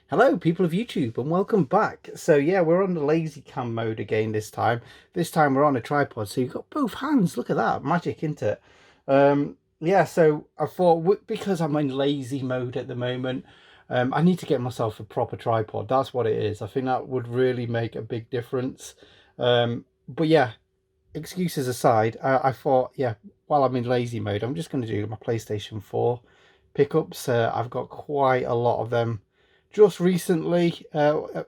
Hello people of YouTube and welcome back. So yeah, we're on the lazy cam mode again this time. This time we're on a tripod, so you've got both hands. Look at that, magic, isn't it? Yeah, so I thought because I'm in lazy mode at the moment, I need to get myself a proper tripod. That's what it is. I think that would really make a big difference. But yeah, excuses aside, I thought, yeah, while I'm in lazy mode, I'm just going to do my PlayStation 4 pickups. I've got quite a lot of them just recently.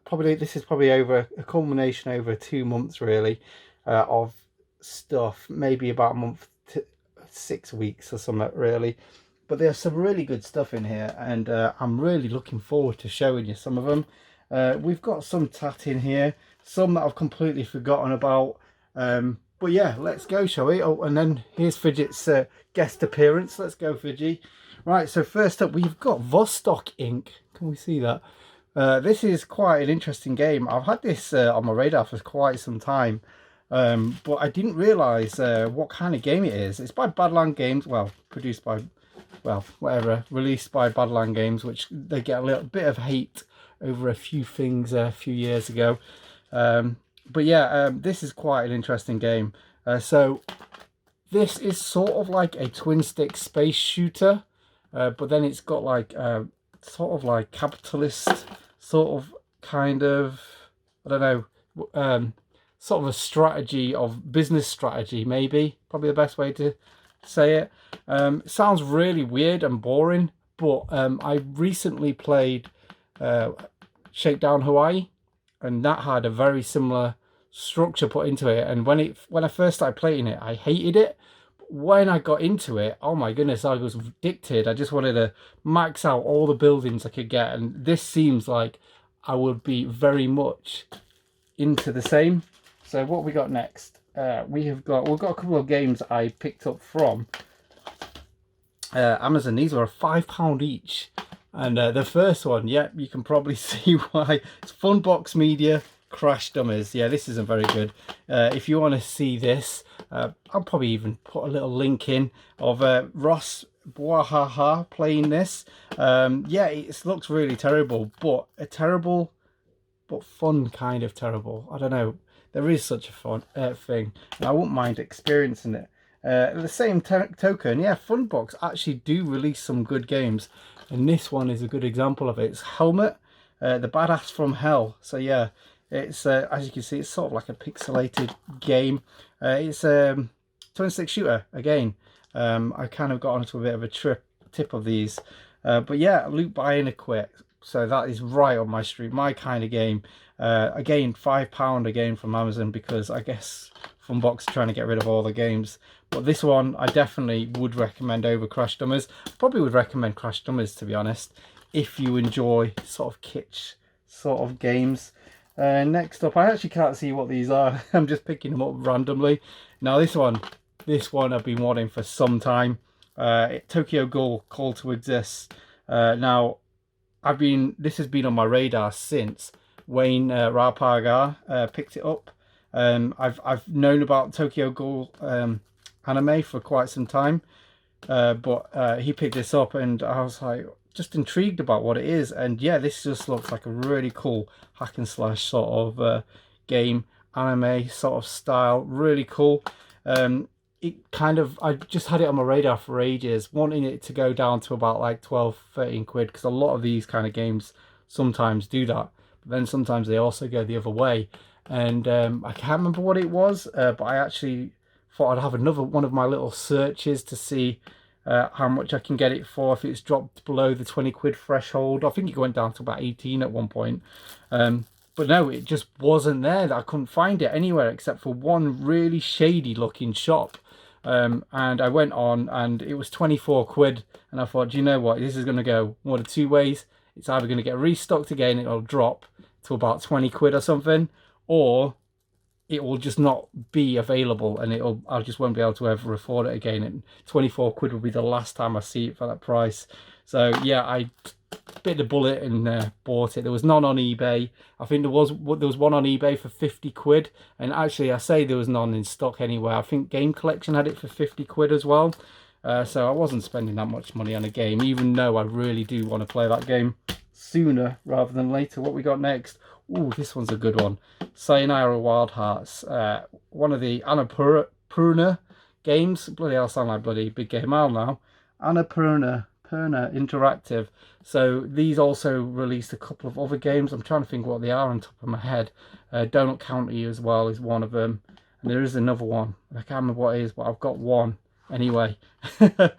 Probably this is probably over a culmination over 2 months really of stuff, maybe about a month to 6 weeks or something really. But there's some really good stuff in here, and I'm really looking forward to showing you some of them. We've got some tat in here, some that I've completely forgotten about. But yeah, let's go, shall we? Oh, and then here's Fidget's guest appearance. Let's go, Fidget. Right, so first up, we've got Vosstok Inc. Can we see that? This is quite an interesting game. I've had this on my radar for quite some time, but I didn't realise what kind of game it is. It's by Badland Games, well, produced by, well, whatever, released by Badland Games, which they get a little bit of hate over a few things a few years ago. But yeah, this is quite an interesting game. So this is sort of like a twin stick space shooter, but then it's got like sort of like capitalist sort of kind of, I don't know, sort of a strategy of business strategy, maybe probably the best way to say it. It sounds really weird and boring, but I recently played Shakedown Hawaii, and that had a very similar structure put into it. And when I first started playing it, I hated it. But when I got into it, oh my goodness, I was addicted. I just wanted to max out all the buildings I could get, and this seems like I would be very much into the same. So what we got next? We've got a couple of games I picked up from Amazon. These are £5 each. And the first one, yeah, you can probably see why. It's Funbox Media Crash Dummies. Yeah, this isn't very good. If you want to see this, I'll probably even put a little link in of Ross playing this. Yeah, it looks really terrible, but a terrible but fun kind of terrible. I don't know. There is such a fun thing, and I wouldn't mind experiencing it. At the same token, yeah, Funbox actually do release some good games, and this one is a good example of it. It's Helmet, the Badass from Hell. So yeah, it's as you can see, it's sort of like a pixelated game. It's a twin stick shooter again. I kind of got onto a bit of a tip of these, but yeah, loot, buy and equip. So that is right on my street, my kind of game. Again, £5 again from Amazon, because I guess Funbox are trying to get rid of all the games. But this one I definitely would recommend over Crash Dummies. Probably would recommend Crash Dummies, to be honest, if you enjoy sort of kitsch sort of games. Next up, I actually can't see what these are. I'm just picking them up randomly. Now this one I've been wanting for some time. Tokyo Ghoul, Call to Exist. Now this has been on my radar since Wayne Rapaga picked it up. I've known about Tokyo Ghoul anime for quite some time, but he picked this up, and I was like just intrigued about what it is. And yeah, this just looks like a really cool hack and slash sort of game, anime sort of style, really cool. It kind of, I just had it on my radar for ages, wanting it to go down to about like 12-13 quid, because a lot of these kind of games sometimes do that, but then sometimes they also go the other way. And I can't remember what it was, but I actually thought I'd have another one of my little searches to see how much I can get it for if it's dropped below the 20 quid threshold. I think it went down to about 18 at one point. But no, it just wasn't there. I couldn't find it anywhere except for one really shady looking shop. And I went on and it was 24 quid. And I thought, do you know what? This is going to go one of two ways. It's either going to get restocked again, it'll drop to about 20 quid or something, or it will just not be available, and I just won't be able to ever afford it again. And 24 quid will be the last time I see it for that price. So yeah, I bit the bullet and bought it. There was none on eBay. I think there was one on eBay for 50 quid, and actually I say there was none in stock anywhere. I think Game Collection had it for 50 quid as well. So I wasn't spending that much money on a game, even though I really do want to play that game. sooner rather than later. What we got next? Ooh, this one's a good one. Cyanide Wild Hearts. One of the Annapurna games. Bloody hell, sound like bloody big game out now. Annapurna Interactive. So these also released a couple of other games. I'm trying to think what they are on top of my head. Donut County as well is one of them. And there is another one. I can't remember what it is, but I've got one anyway. But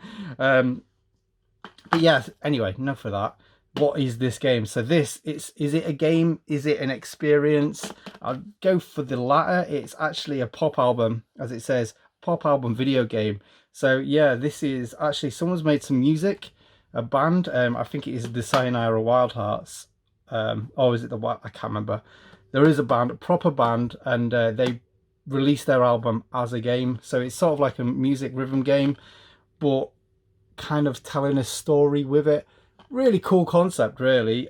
yeah, anyway, enough of that. What is this game? So this, is it a game? Is it an experience? I'll go for the latter. It's actually a pop album, as it says, pop album video game. So yeah, this is actually, someone's made some music, a band. I think it is the Cyanide Wild Hearts. Or is it the, I can't remember. There is a band, a proper band, and they released their album as a game. So it's sort of like a music rhythm game, but kind of telling a story with it. Really cool concept, really.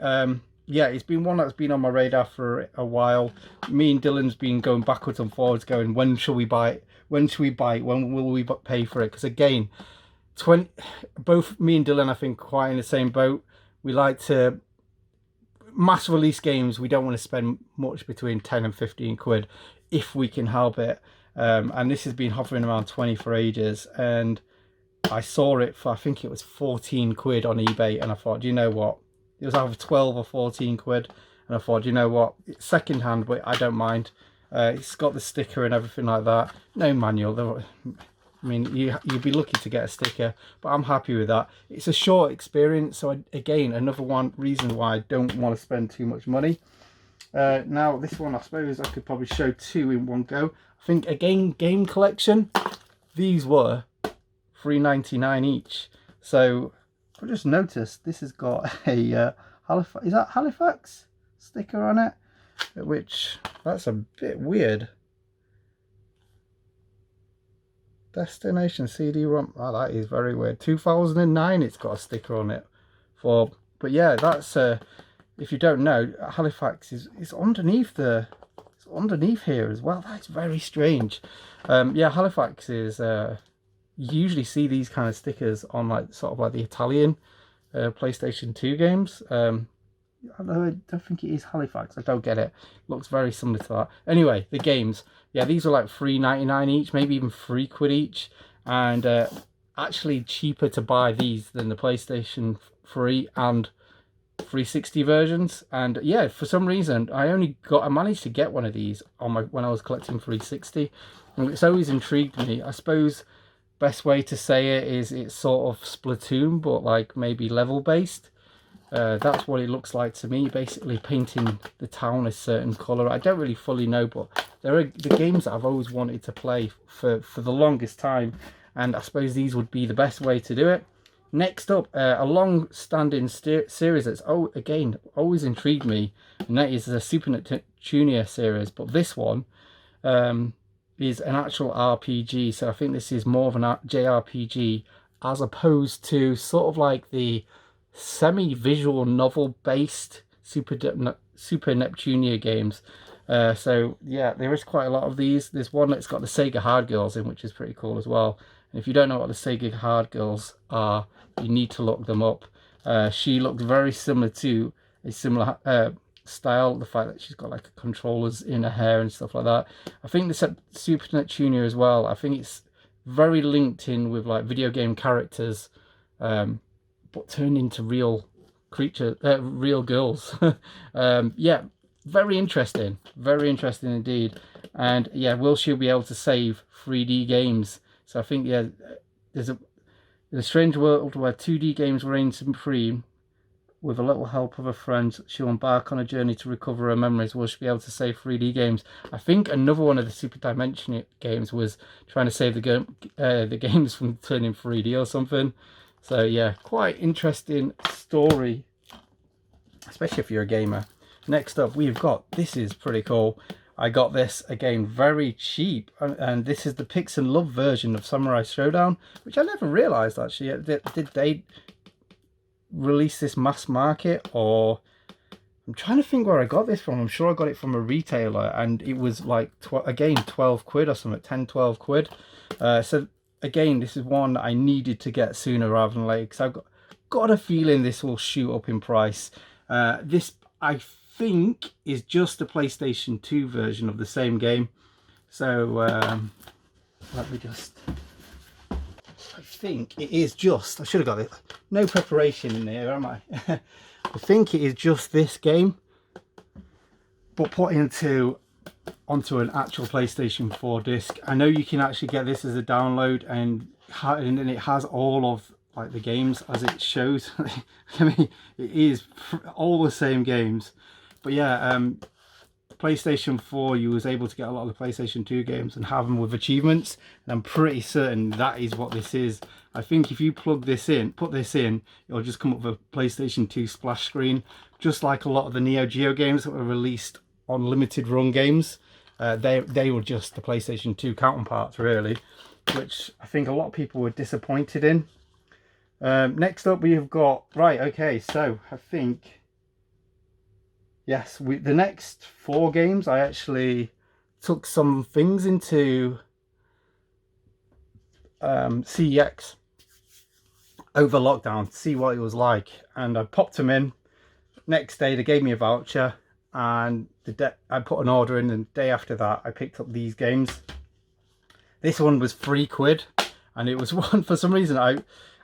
Yeah, it's been one that's been on my radar for a while. Me and Dylan's been going backwards and forwards, going, when shall we buy it? When should we buy it? When will we pay for it? Because again, both me and Dylan, I think, quite in the same boat. We like to mass release games. We don't want to spend much, between 10 and 15 quid if we can help it. And this has been hovering around 20 for ages, and I saw it for, I think it was 14 quid on eBay, and I thought, do you know what? It was either 12 or 14 quid, and I thought, do you know what? It's second hand, but I don't mind. It's got the sticker and everything like that. No manual. I mean, you'd be lucky to get a sticker, but I'm happy with that. It's a short experience, so again, another one reason why I don't want to spend too much money. Now, this one, I suppose I could probably show two in one go. I think, again, game collection. These were $3.99 each. So I just noticed this has got a Halifax, is that Halifax sticker on it, which, that's a bit weird. Destination CD-ROM, oh, that is very weird. 2009 it's got a sticker on it for, but yeah, that's if you don't know, Halifax is underneath the, it's underneath here as well. That's very strange. Yeah, Halifax is you usually see these kind of stickers on, like, sort of like the Italian PlayStation 2 games. I don't think it is Halifax. I don't get it. Looks very similar to that. Anyway, the games. Yeah, these are like $3.99 each, maybe even 3 quid each. And actually cheaper to buy these than the PlayStation 3 and 360 versions. And yeah, for some reason, I managed to get one of these on when I was collecting 360. And it's always intrigued me. I suppose best way to say it is it's sort of Splatoon, but like maybe level based. That's what it looks like to me, basically painting the town a certain colour. I don't really fully know, but there are the games that I've always wanted to play for the longest time, and I suppose these would be the best way to do it. Next up, a long-standing series that's, again, always intrigued me, and that is the Super Neptunia series, but this one is an actual RPG, so I think this is more of an JRPG as opposed to sort of like the semi-visual novel based Super Neptunia games. So yeah, there is quite a lot of these. There's one that's got the Sega Hard Girls in, which is pretty cool as well. And if you don't know what the Sega Hard Girls are, you need to look them up. She looks very similar to a similar style, the fact that she's got like controllers in her hair and stuff like that. I think the Super Neptunia as well, I think it's very linked in with like video game characters, but turned into real creatures, real girls. Yeah, very interesting indeed. And yeah, will she be able to save 3D games? So I think, yeah, there's a strange world where 2D games reign supreme. With a little help of her friends, she'll embark on a journey to recover her memories. Will she be able to save 3D games? I think another one of the Super Dimension games was trying to save the games from turning 3D or something. So yeah, quite interesting story, especially if you're a gamer. Next up, we've got, this is pretty cool. I got this, again, very cheap, and this is the Pix and Love version of Summarise Showdown, which I never realised actually. Did they release this mass market, or I'm trying to think where I got this from. I'm sure I got it from a retailer, and it was like again 12 quid or something, 10-12 quid. So again, this is one that I needed to get sooner rather than later, because I've got a feeling this will shoot up in price. This, I think, is just a PlayStation 2 version of the same game. So let me just, I think it is just, I should have got it, no preparation in there, am I? I think it is just this game, but put onto an actual PlayStation 4 disc. I know you can actually get this as a download, and it has all of like the games as it shows. I mean, it is all the same games. But yeah, PlayStation 4, you was able to get a lot of the PlayStation 2 games and have them with achievements, and I'm pretty certain that is what this is. I think if you plug this in, put this in, it'll just come up with a PlayStation 2 splash screen, just like a lot of the Neo Geo games that were released on limited run games. They were just the PlayStation 2 counterparts, really, which I think a lot of people were disappointed in. Next up, we have got, right, okay, so I think, yes, the next 4 games, I actually took some things into CEX over lockdown to see what it was like, and I popped them in. Next day, they gave me a voucher, and I put an order in, and the day after that, I picked up these games. This one was £3, and it was one, for some reason,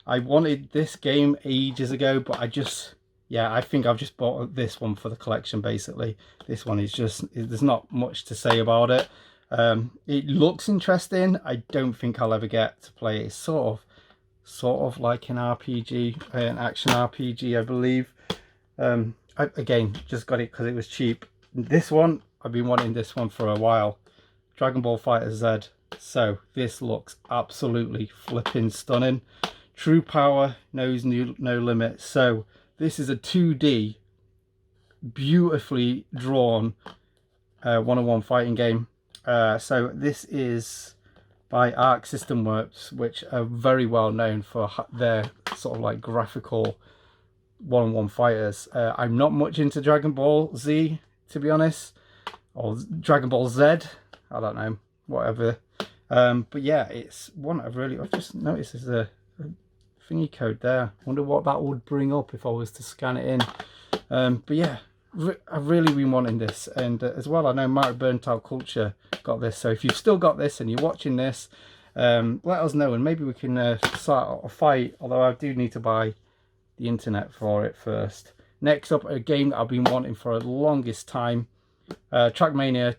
I wanted this game ages ago, but I think I've just bought this one for the collection, basically. This one is just, there's not much to say about it. It looks interesting. I don't think I'll ever get to play it. It's sort of like an RPG, an action RPG, I believe. Again, just got it because it was cheap. This one, I've been wanting this one for a while. Dragon Ball FighterZ. So this looks absolutely flipping stunning. True power knows no limit. So this is a 2D, beautifully drawn one-on-one fighting game. So this is by Arc System Works, which are very well known for their sort of like graphical one-on-one fighters. I'm not much into Dragon Ball Z, to be honest, or Dragon Ball Z, I don't know, whatever. But yeah, it's one I've just noticed there's a thingy code there. Wonder what that would bring up if I was to scan it in. But yeah, I've really been wanting this, and as well, I know Mario Burnt Out Culture got this, so if you've still got this and you're watching this, let us know, and maybe we can start a fight, although I do need to buy the internet for it first. Next up, a game that I've been wanting for the longest time, Trackmania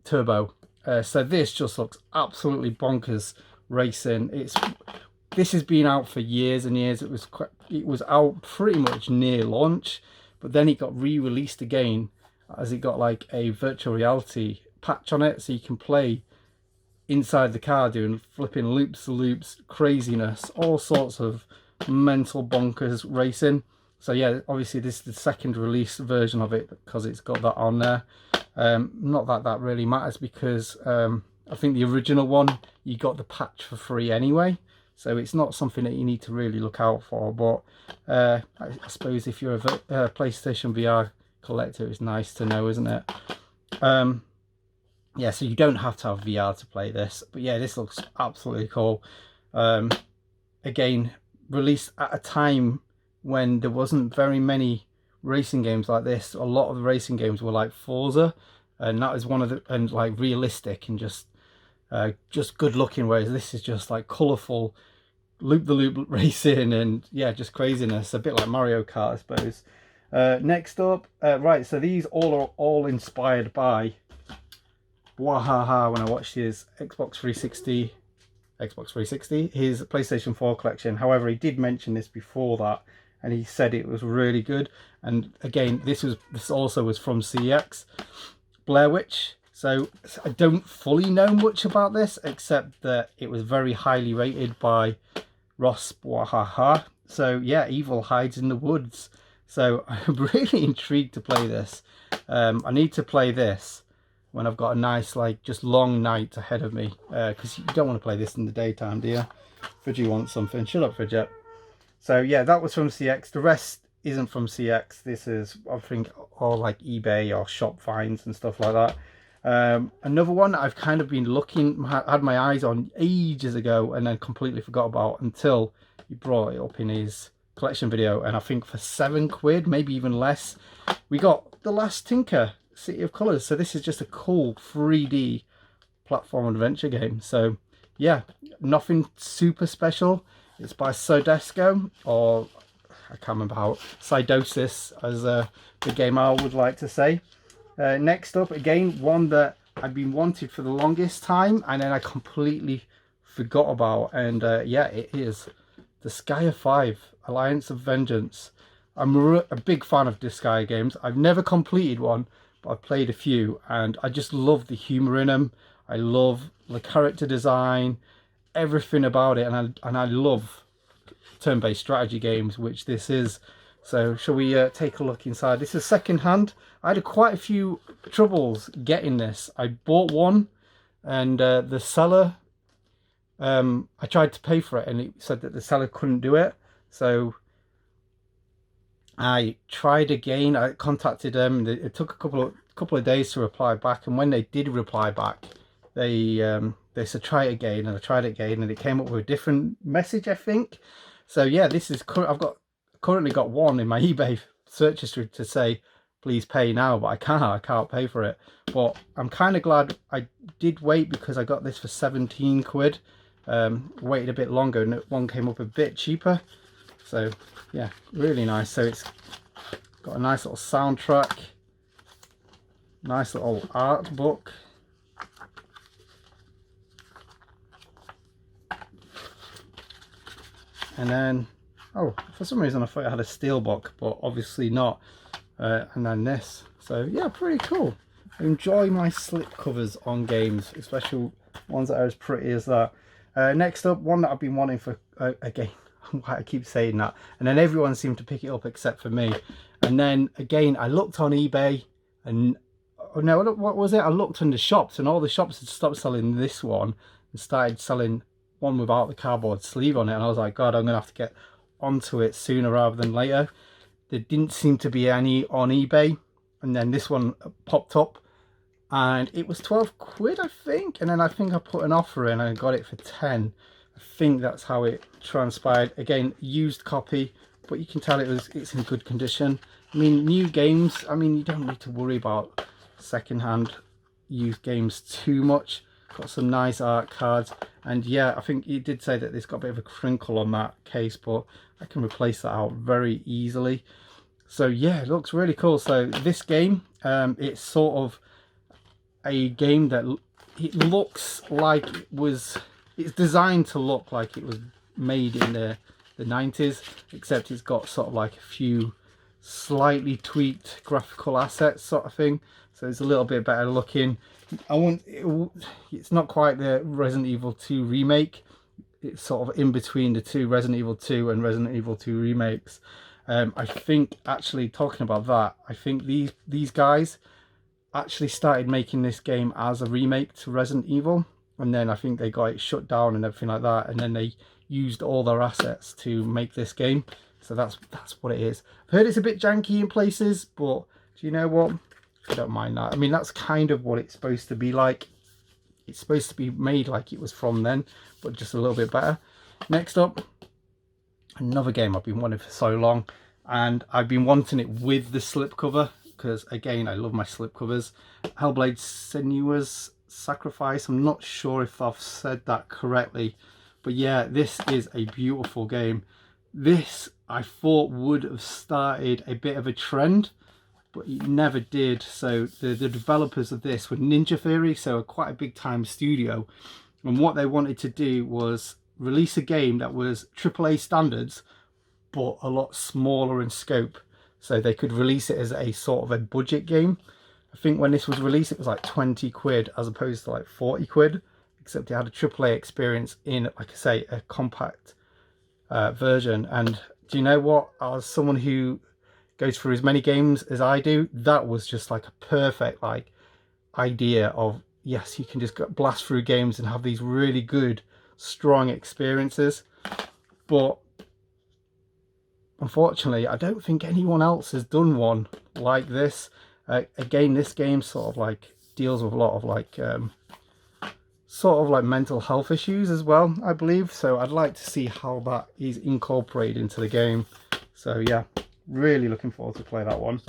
Turbo. So this just looks absolutely bonkers racing. This has been out for years and years. It was out pretty much near launch, but then it got re-released again as it got like a virtual reality patch on it, so you can play inside the car doing flipping loops, craziness, all sorts of mental bonkers racing. So yeah, obviously this is the second release version of it because it's got that on there. Not that really matters, because I think the original one, you got the patch for free anyway, so it's not something that you need to really look out for. But I suppose if you're a PlayStation VR collector, it's nice to know, isn't it? Yeah, so you don't have to have VR to play this, but yeah, this looks absolutely cool. Again, released at a time when there wasn't very many racing games like this. A lot of the racing games were like Forza, and that is one of the, and like realistic and just good looking, whereas this is just like colourful loop-the-loop racing, and yeah, just craziness, a bit like Mario Kart, I suppose. Next up, right, so these are all inspired by Wahaha when I watched his Xbox 360, his PlayStation 4 collection. However, he did mention this before that, and he said it was really good. And again, this also was from CX, Blair Witch. So I don't fully know much about this, except that it was very highly rated by Ross Play. So yeah, evil hides in the woods. So I'm really intrigued to play this. I need to play this when I've got a nice, like, just long night ahead of me, because you don't want to play this in the daytime, do you? Fridgie wants something. Shut up, Fridget. So yeah, that was from CX. The rest isn't from CX. This is, I think, all like eBay or shop finds and stuff like that. Another one I've kind of been had my eyes on ages ago, and then completely forgot about until he brought it up in his collection video, and I think for £7, maybe even less, we got The Last Tinker, City of Colours. So this is just a cool 3D platform adventure game. So yeah, nothing super special. It's by Sodesco, or I can't remember how, Sidosis, as the gamer would like to say. Next up, again, one that I've been wanted for the longest time, and then I completely forgot about, and yeah, it is Disgaea 5, Alliance of Vengeance. I'm a big fan of Disgaea games. I've never completed one, but I've played a few, and I just love the humour in them. I love the character design, everything about it, and I love turn-based strategy games, which this is. So shall we take a look inside? This is second hand. I had quite a few troubles getting this. I bought one, and the seller, I tried to pay for it, and it said that the seller couldn't do it. So I tried again. I contacted them. It took a couple of days to reply back, and when they did reply back, they said try it again, and I tried it again, and it came up with a different message, I think. So yeah, this is I've currently got one in my eBay search history to say please pay now, but I can't pay for it. But I'm kind of glad I did wait, because I got this for £17. Waited a bit longer, and one came up a bit cheaper. So yeah, really nice. So it's got a nice little soundtrack, nice little art book, and then, oh, for some reason I thought it had a steel book, but obviously not. And then this. So yeah, pretty cool. I enjoy my slip covers on games, especially ones that are as pretty as that. Next up, one that I've been wanting for, again, I keep saying that, and then everyone seemed to pick it up except for me. And then again, I looked on eBay, and oh no, what was it? I looked in the shops, and all the shops had stopped selling this one and started selling one without the cardboard sleeve on it. And I was like, God, I'm gonna have to get onto it sooner rather than later. There didn't seem to be any on eBay, and then this one popped up, and it was £12, I think. And then I think I put an offer in, and I got it for 10. I think that's how it transpired. Again, used copy, but you can tell it's in good condition. I mean, new games, I mean, you don't need to worry about second-hand used games too much. Got some nice art cards, and yeah, I think it did say that there's got a bit of a crinkle on that case, but I can replace that out very easily. So yeah, it looks really cool. So this game, it's sort of a game that it looks like it's designed to look like it was made in the 90s, except it's got sort of like a few slightly tweaked graphical assets sort of thing. So it's a little bit better looking. It's not quite the Resident Evil 2 remake. It's sort of in between the two, Resident Evil 2 and Resident Evil 2 remakes. I think, actually, talking about that, I think these guys actually started making this game as a remake to Resident Evil, and then I think they got it shut down and everything like that, and then they used all their assets to make this game. So that's what it is. I've heard it's a bit janky in places, but do you know what? I don't mind that. I mean, that's kind of what it's supposed to be like. It's supposed to be made like it was from then, but just a little bit better. Next up, another game I've been wanting for so long, and I've been wanting it with the slipcover, because again, I love my slipcovers. Hellblade Senua's Sacrifice. I'm not sure if I've said that correctly, but yeah, this is a beautiful game. This I thought would have started a bit of a trend, but it never did. So the developers of this were Ninja Theory, so quite a big time studio, and what they wanted to do was release a game that was AAA standards but a lot smaller in scope, so they could release it as a sort of a budget game. I think when this was released, it was like 20 quid as opposed to like 40 quid, except it had a AAA experience in, like I say, a compact version. And do you know what, as someone who goes through as many games as I do, that was just like a perfect like idea of, yes, you can just blast through games and have these really good strong experiences. But unfortunately, I don't think anyone else has done one like this. Again, this game sort of like deals with a lot of like sort of like mental health issues as well, I believe. So I'd like to see how that is incorporated into the game. So yeah, really looking forward to play that one.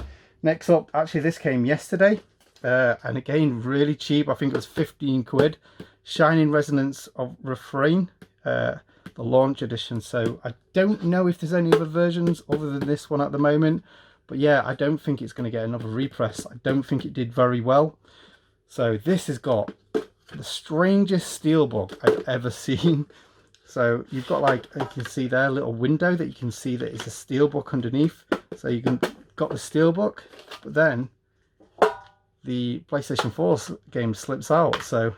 Next up, actually this came yesterday, and again really cheap. I think it was 15 quid. Shining Resonance of Refrain, the launch edition. So I don't know if there's any other versions other than this one at the moment, but yeah, I don't think it's going to get another repress. I don't think it did very well. So this has got the strangest steelbook I've ever seen. So you've got, like, you can see there, a little window that you can see that it's a steelbook underneath. So you can got the steelbook, but then the PlayStation 4 game slips out. So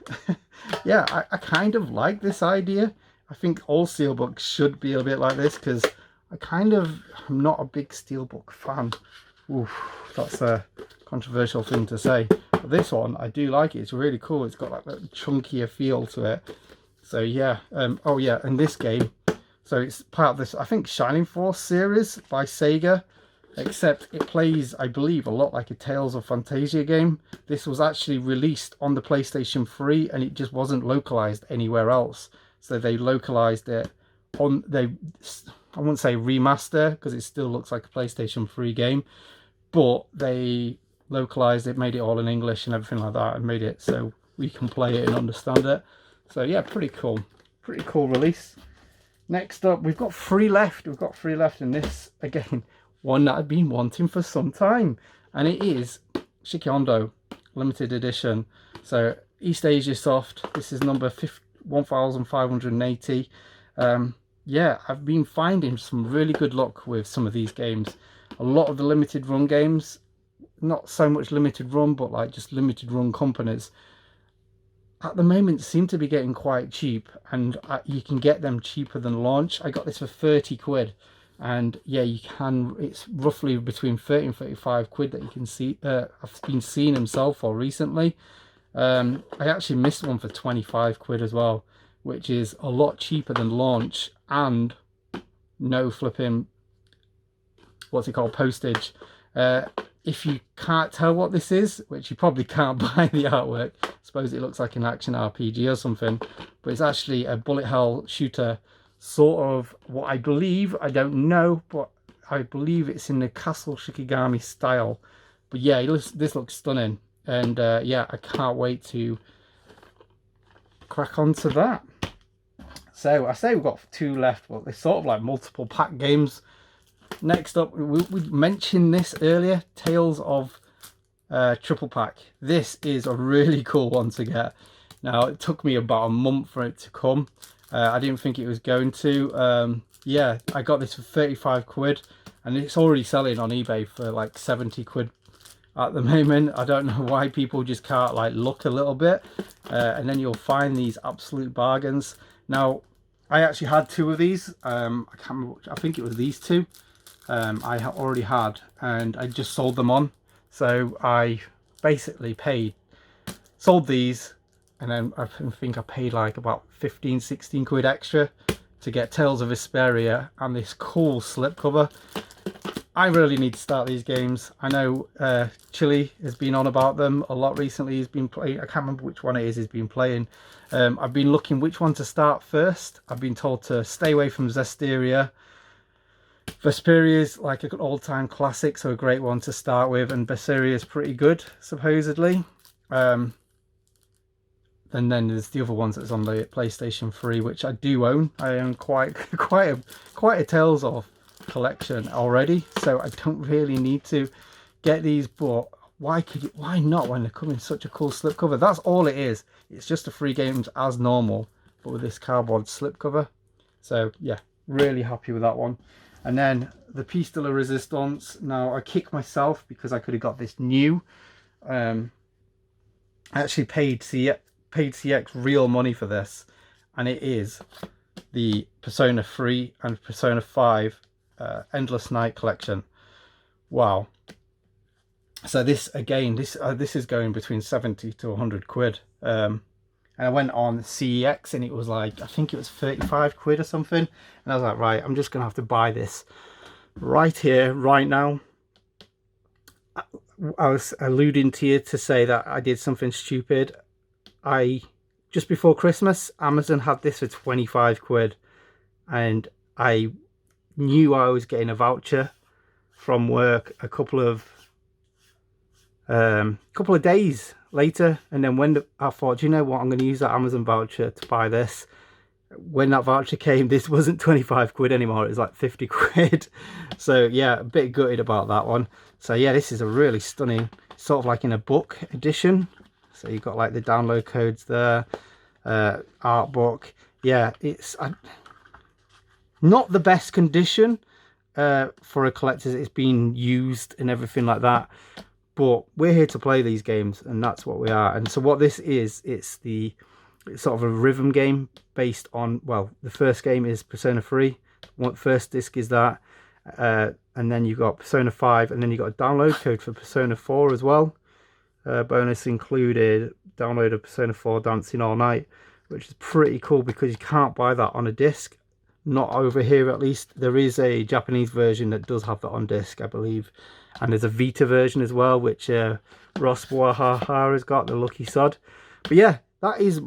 yeah, I kind of like this idea. I think all steelbooks should be a bit like this, because I'm not a big steelbook fan. Oof, that's a controversial thing to say. But this one, I do like it. It's really cool. It's got like that chunkier feel to it. So yeah, oh yeah, and this game, so it's part of this, I think, Shining Force series by Sega, except it plays, I believe, a lot like a Tales of Phantasia game. This was actually released on the PlayStation 3 and it just wasn't localized anywhere else. So they localized it on, I wouldn't say remaster, because it still looks like a PlayStation 3 game, but they localized it, made it all in English and everything like that, and made it so we can play it and understand it. So yeah, pretty cool release. Next up, we've got three left. And this, again, one that I've been wanting for some time, and it is Shikiondo limited edition. So East Asia Soft, this is number 1580. Yeah, I've been finding some really good luck with some of these games. A lot of the limited run games, not so much limited run, but like just limited run companies, at the moment seem to be getting quite cheap, and you can get them cheaper than launch. I got this for 30 quid, and yeah, you can, it's roughly between 30 and 35 quid that you can see. I've been seeing them sell for recently. I actually missed one for 25 quid as well, which is a lot cheaper than launch, and no flipping, what's it called, postage. If you can't tell what this is, which you probably can't by the artwork, I suppose it looks like an action RPG or something, but it's actually a bullet hell shooter, sort of what I believe, I don't know, but I believe it's in the Castle Shikigami style. But yeah, this looks stunning, and yeah, I can't wait to crack onto that. So I say we've got two left, but they're sort of like multiple pack games. Next up, we mentioned this earlier, Tales of Triple Pack. This is a really cool one to get. Now, it took me about a month for it to come. I didn't think it was going to. Yeah, I got this for 35 quid, and it's already selling on eBay for like 70 quid at the moment. I don't know why people just can't like look a little bit, and then you'll find these absolute bargains. Now, I actually had two of these. I can't remember which, I think it was these two. I already had, and I just sold them on. So I basically sold these, and then I think I paid like about 15-16 quid extra to get Tales of Vesperia and this cool slipcover. I really need to start these games. I know Chili has been on about them a lot recently. He's been playing, I can't remember which one it is he's been playing. I've been looking which one to start first. I've been told to stay away from Zestiria. Vesperia is like an all-time classic, so a great one to start with, and Vesperia is pretty good, supposedly. And then there's the other ones that's on the PlayStation 3, which I do own. I own quite a Tales of collection already, so I don't really need to get these, but why not when they come in such a cool slipcover? That's all it is. It's just the free games as normal, but with this cardboard slipcover. So yeah, really happy with that one. And then the Piece de la Resistance. Now I kick myself because I could have got this new. I actually paid CX real money for this, and it is the Persona 3 and Persona 5 Endless Night collection. Wow. So this again, this is going between 70 to 100 quid. And I went on CEX and it was like, I think it was 35 quid or something. And I was like, right, I'm just going to have to buy this right here, right now. I was alluding to you to say that I did something stupid. Just before Christmas, Amazon had this for 25 quid. And I knew I was getting a voucher from work a couple of days later, and then when I thought, you know what, I'm going to use that Amazon voucher to buy this. When that voucher came, this wasn't 25 quid anymore, it was like 50 quid. So yeah, a bit gutted about that one. So yeah, this is a really stunning, sort of like in a book edition. So you've got like the download codes there, art book. Yeah, it's not the best condition for a collector's. It's been used and everything like that, but we're here to play these games, and that's what we are. And so what this is, it's sort of a rhythm game based on, well, the first game is Persona 3, first disc is that, and then you've got Persona 5, and then you've got a download code for Persona 4 as well. Bonus included download of Persona 4 Dancing All Night, which is pretty cool because you can't buy that on a disc. Not over here, at least. There is a Japanese version that does have that on disc, I believe, and there's a Vita version as well, which Ross Play has got, the lucky sod. But yeah, that is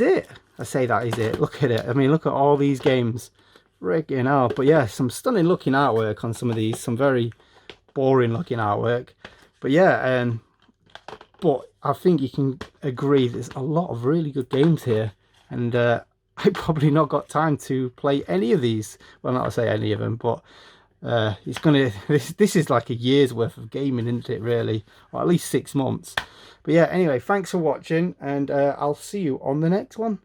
it. I say that is it. Look at it. I mean, look at all these games. Freaking hell. But yeah, some stunning looking artwork on some of these. Some very boring looking artwork. But yeah, but I think you can agree there's a lot of really good games here. And I probably not got time to play any of these. Well, not to say any of them, but it's gonna. This is like a year's worth of gaming, isn't it? Really, or at least 6 months. But yeah, anyway, thanks for watching, and I'll see you on the next one.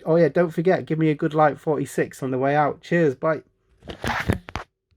Oh yeah, don't forget, give me a good like 46 on the way out. Cheers, bye.